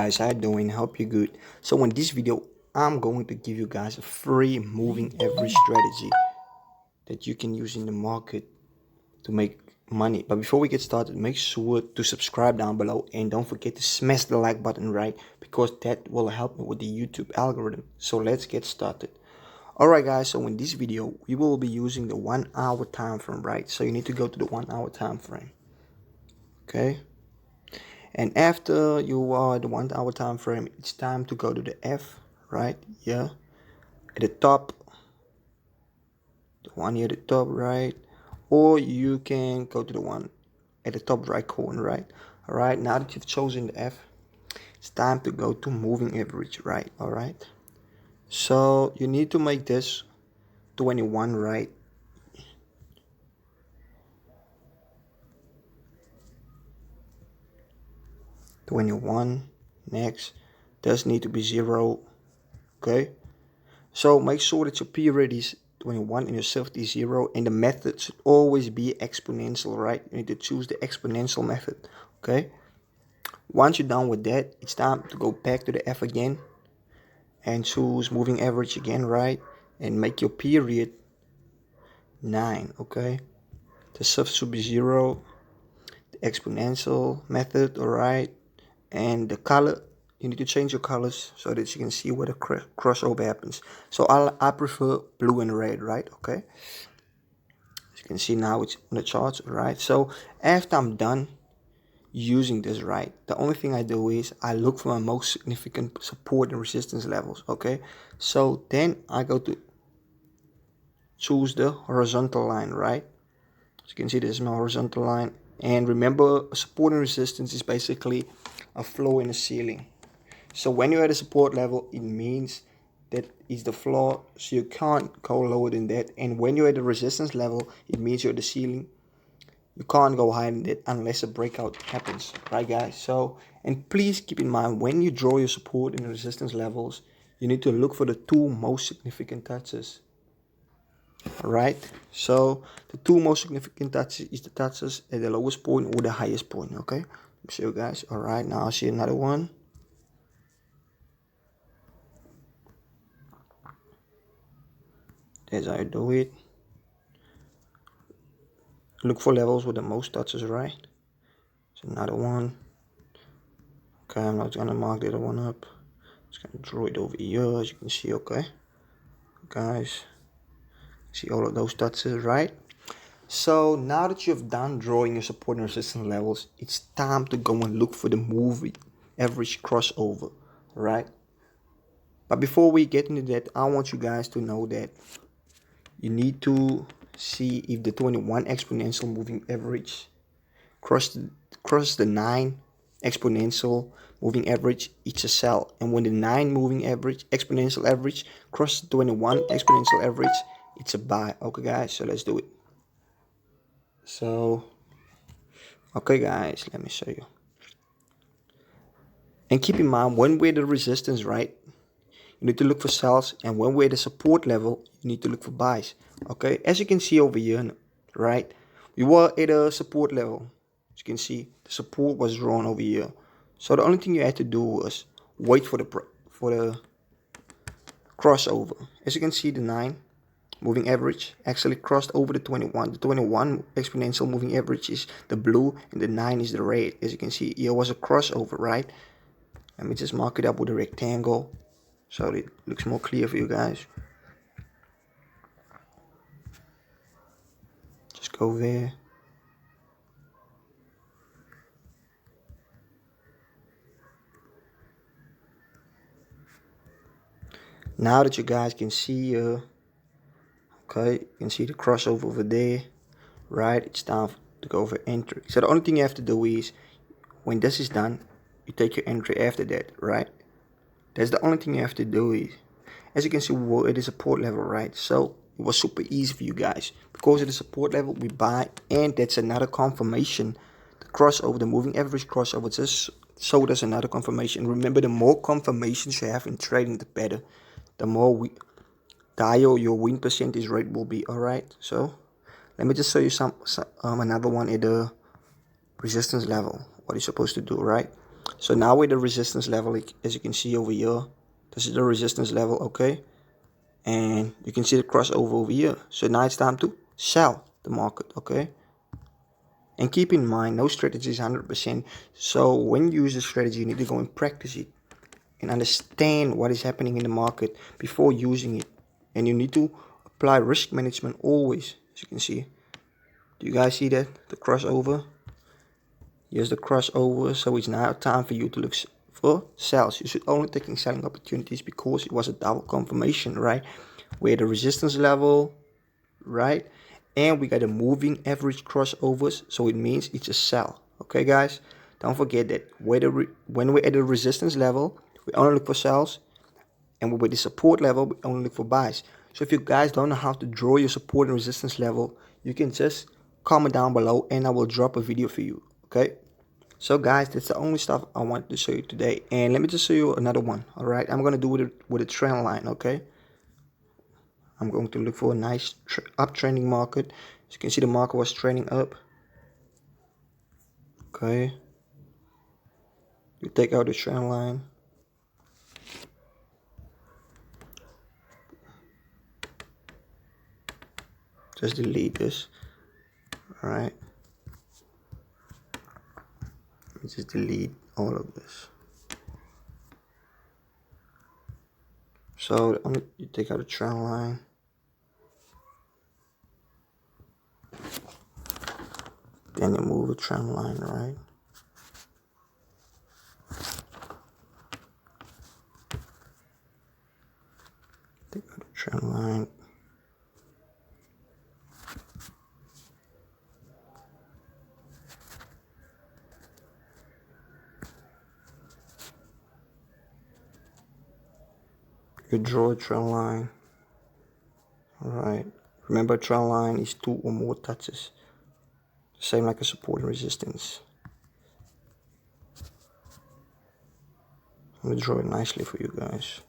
Guys, how you doing? Hope you're good. So in this video, I'm going to give you guys a free moving average strategy that you can use in the market to make money. But before we get started, make sure to subscribe down below and don't forget to smash the like button, right? Because that will help me with the YouTube algorithm. So let's get started. Alright guys, so in this video, we will be using the 1 hour time frame, right? So you need to go to the 1 hour time frame. Okay. And after you are the 1 hour time frame, it's time to go to the F, right? Yeah. At the top, the one here at the top, right? Or you can go to the one at the top right corner, right? All right, now that you've chosen the F, it's time to go to moving average, right? All right. So you need to make this 21, right? 21. Next, does need to be 0. Okay. So make sure that your period is 21 and your safety is 0, and the method should always be exponential, right? You need to choose the exponential method. Okay. Once you're done with that, it's time to go back to the F again and choose moving average again, right? And make your period 9. Okay. The safety should be 0. The exponential method, all right. And the color, you need to change your colors so that you can see where the crossover happens. So I prefer blue and red, right? Okay. As you can see now, it's on the charts, right? So after I'm done using this, right, the only thing I do is I look for my most significant support and resistance levels. Okay. So then I go to choose the horizontal line, right? As you can see, this is my horizontal line. And remember, support and resistance is basically a floor in the ceiling. So when you're at a support level, it means that is the floor, so you can't go lower than that. And when you're at the resistance level, it means you're at the ceiling. You can't go higher than that unless a breakout happens, right guys? So, and please keep in mind, when you draw your support and resistance levels, you need to look for the two most significant touches. Alright, so the two most significant touches is the touches at the lowest point or the highest point. Okay, let me show you guys. Alright, now I'll see another one. That's how I do it. Look for levels with the most touches, right? So another one. Okay, I'm not gonna mark the other one up. Just gonna draw it over here, as you can see. Okay, guys, see all of those touches, right? So now that you've done drawing your support and resistance levels, it's time to go and look for the moving average crossover, right? But before we get into that, I want you guys to know that you need to see if the 21 exponential moving average crosses the 9 exponential moving average, it's a sell. And when the 9 moving average exponential average crosses 21 exponential average, it's a buy. Okay guys, so let's do it. So okay guys, let me show you. And keep in mind, when we're the resistance, right, you need to look for sells, and when we're at the support level, you need to look for buys. Okay, as you can see over here, right, we were at a support level. As you can see, the support was drawn over here. So the only thing you had to do was wait for the crossover. As you can see, the 9 moving average actually crossed over the 21. The 21 exponential moving average is the blue and the 9 is the red. As you can see, here was a crossover, right? Let me just mark it up with a rectangle so it looks more clear for you guys. Just go there. Now that you guys can see, okay, you can see the crossover over there, right? It's time to go for entry. So the only thing you have to do is, when this is done, you take your entry after that, right? That's the only thing you have to do. Is, as you can see, well, it is a support level, right? So it was super easy for you guys. Because it is support level, we buy, and that's another confirmation. The crossover, the moving average crossover, just so there's another confirmation. Remember, the more confirmations you have in trading, the better. The higher your win percentage rate will be. All right, so let me just show you another one at the resistance level, what you're supposed to do, right? So now we're at the resistance level, as you can see over here. This is the resistance level, okay? And you can see the crossover over here. So now it's time to sell the market, okay? And keep in mind, no strategy is 100%. So when you use a strategy, you need to go and practice it and understand what is happening in the market before using it. And you need to apply risk management always, as you can see. Do you guys see that? The crossover. Here's the crossover. So it's now time for you to look for sales. You should only take in selling opportunities because it was a double confirmation, right? We're at the resistance level, right? And we got a moving average crossovers, so it means it's a sell. Okay, guys? Don't forget that when we're at the resistance level, we only look for sells, and when we're at the support level, we only look for buys. So if you guys don't know how to draw your support and resistance level, you can just comment down below and I will drop a video for you. Okay? So guys, that's the only stuff I wanted to show you today. And let me just show you another one. Alright, I'm going to do it with a trend line, okay? I'm going to look for a nice uptrending market. As you can see, the market was trending up. Okay. You take out the trend line. Just delete this. Alright. Just delete all of this. So you take out the trend line. Then you move the trend line, right? Take out the trend line. You draw a trend line. Alright. Remember, trend line is 2 or more touches. Same like a support and resistance. I'm gonna draw it nicely for you guys.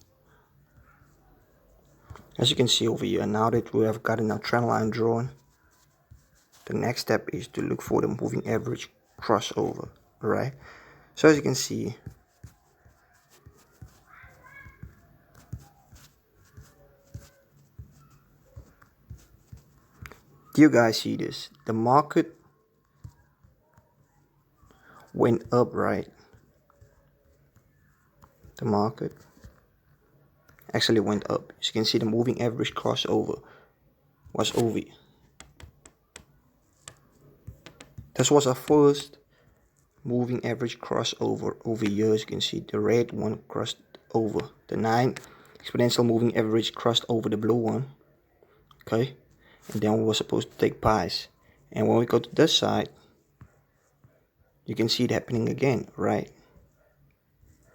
As you can see over here, now that we have gotten our trend line drawn, the next step is to look for the moving average crossover. Alright. So as you can see, do you guys see this? The market went up, right? The market actually went up. As you can see, the moving average crossover was over. This was our first moving average crossover over here. As you can see, the red one crossed over. The 9 exponential moving average crossed over the blue one. Okay. And then we were supposed to take pies. And when we go to this side, you can see it happening again, right?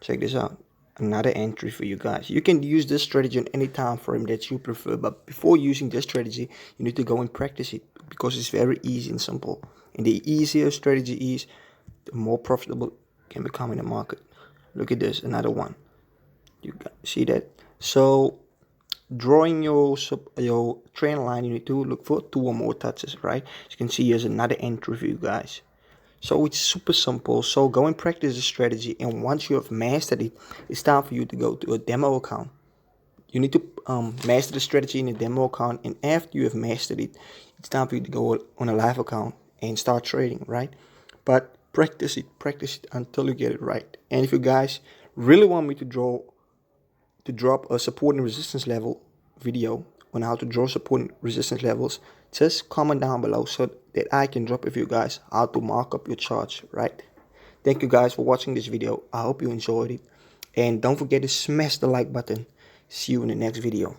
Check this out. Another entry for you guys. You can use this strategy on any time frame that you prefer, but before using this strategy, you need to go and practice it because it's very easy and simple. And the easier strategy is, the more profitable it can become in the market. Look at this, another one. You see that? So drawing your trend line, you need to look for 2 or more touches, right? As you can see, here's another entry for you guys. So it's super simple. So go and practice the strategy, and once you have mastered it, it's time for you to go to a demo account. You need to master the strategy in a demo account, and after you have mastered it, it's time for you to go on a live account and start trading, right? But practice it until you get it right. And if you guys really want me to drop a support and resistance level video on how to draw support and resistance levels, just comment down below so that I can drop it for you guys how to mark up your charts, right? Thank you guys for watching this video. I hope you enjoyed it, and don't forget to smash the like button. See you in the next video.